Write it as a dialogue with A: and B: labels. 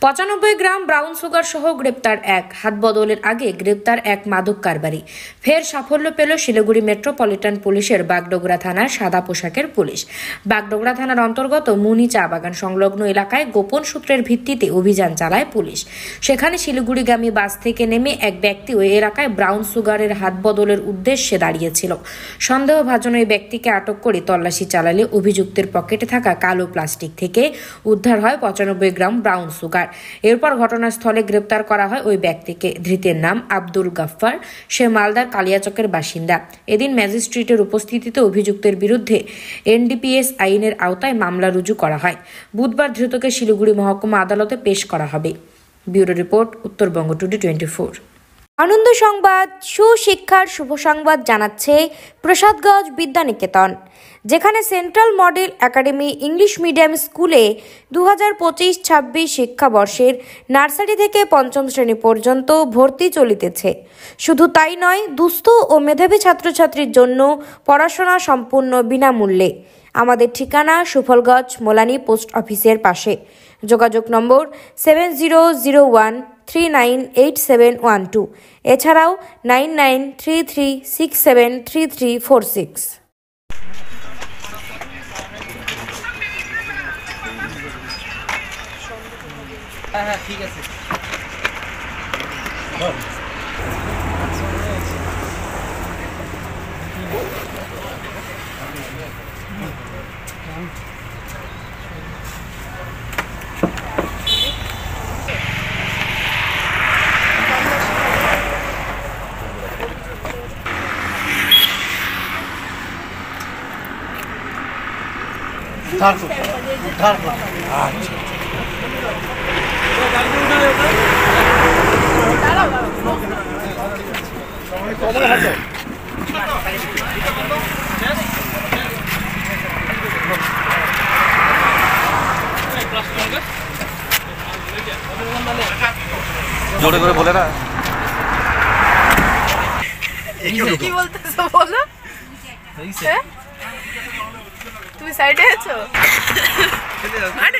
A: 95 gram brown sugar সহ গ্রেপ্তার এক। হাত বদলের আগে গ্রেপ্তার এক মাদক কারবারি। ফের সাফল্য পেল শিলিগুড়ি মেট্রোপলিটন পুলিশের বাগডোগরা থানার সাদা পোশাকের পুলিশ। বাগডোগরা থানার অন্তর্গত মুনি চা বাগান সংলগ্ন এলাকায় গোপন সূত্রের ভিত্তিতে অভিযান চালায় পুলিশ। সেখানে শিলিগুড়িগামী বাস থেকে নেমে এক ব্যক্তি ওই এলাকায় ব্রাউন সুগারের হাত বদলের উদ্দেশ্যে দাঁড়িয়েছিল। সন্দেহভাজন ওই ব্যক্তিকে আটক করে তল্লাশি চালালে অভিযুক্তের পকেটে থাকা কালো প্লাস্টিক থেকে উদ্ধার হয় 95 গ্রাম ব্রাউন সুগার। এরপর ঘটনাস্থলে গ্রেপ্তার করা হয় ওই ব্যক্তিকে। ধৃতের নাম আব্দুল গাফফার, সে মালদার কালিয়াচকের বাসিন্দা। এদিন ম্যাজিস্ট্রেটের উপস্থিতিতে অভিযুক্তের বিরুদ্ধে এনডিপিএস আইনের আওতায় মামলা রুজু করা হয়। বুধবার ধৃতকে শিলিগুড়ি মহকুমা আদালতে পেশ করা হবে। Bureau report, Uttarbanga today 24। আনন্দ সংবাদ, সুশিক্ষার শুভ সংবাদ জানাচ্ছে প্রসাদগঞ্জ বিদ্যানিকেতন, যেখানে central model academy English medium স্কুলে 2025-26 শিক্ষাবর্ষের নার্সারি থেকে পঞ্চম শ্রেণী পর্যন্ত ভর্তি চলিতেছে। শুধু তাই নয়, দুস্থ ও মেধাবী ছাত্রছাত্রীর জন্য পড়াশোনা সম্পূর্ণ বিনামূল্যে। আমাদের ঠিকানা সুফলগঞ্জ মোলানি পোস্ট অফিসের পাশে। যোগাযোগ নম্বর 7001398712, এছাড়াও 9933673346।
B: হ্যাঁ ঠিক আছে।
C: জোরে করে বলে না,
D: কি বলতেছো বলো? তুমি সাইডে আছো?